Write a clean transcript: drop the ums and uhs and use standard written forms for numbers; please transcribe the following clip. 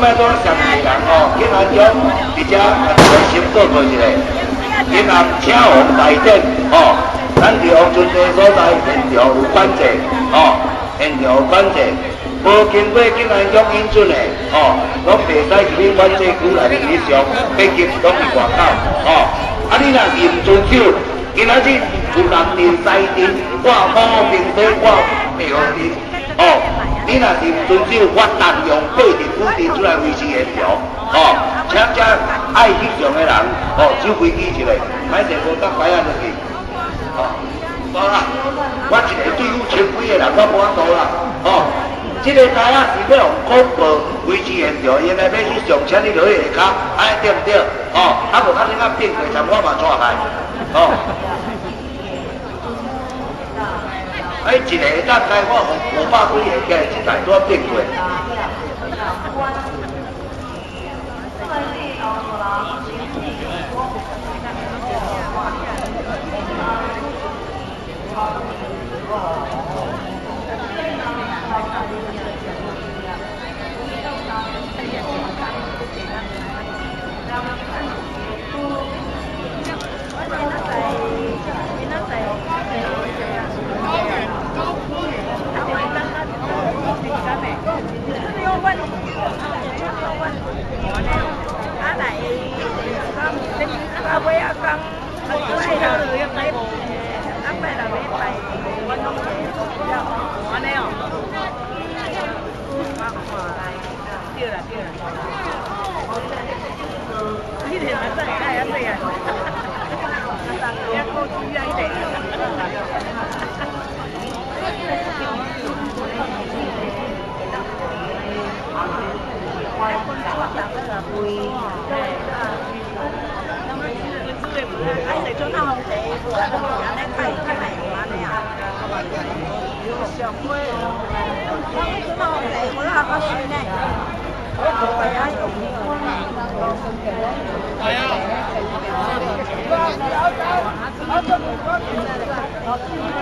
摆都上个人哦，今仔中直接先做做一个，今仔请王大典哦，咱伫王村地所在现场有管制哦，现场有管制。 无经过境内中引准的，哦，拢袂使入去管制区内面去上，毕竟拢是外口，哦。啊，你若是唔遵守，今仔日有人定西定，挂某平底，挂庙定，哦，你若是唔遵守，我动用法律规定出来维持现场，哦，请遮爱去上的人，哦，守规矩一下，歹势无当摆啊落去，哦，无啦，我一个队伍千几个人，我无法度啦，哦。 这个台啊是要用广播维持现场，原来要去上请你落去下骹，哎对不对？哦，啊无啊你啊变过站我嘛错开，哦。哎，一个当开我500几个计，一台都变过。Hãy subscribe cho kênh Ghiền Mì Gõ để không bỏ lỡ những video hấp dẫn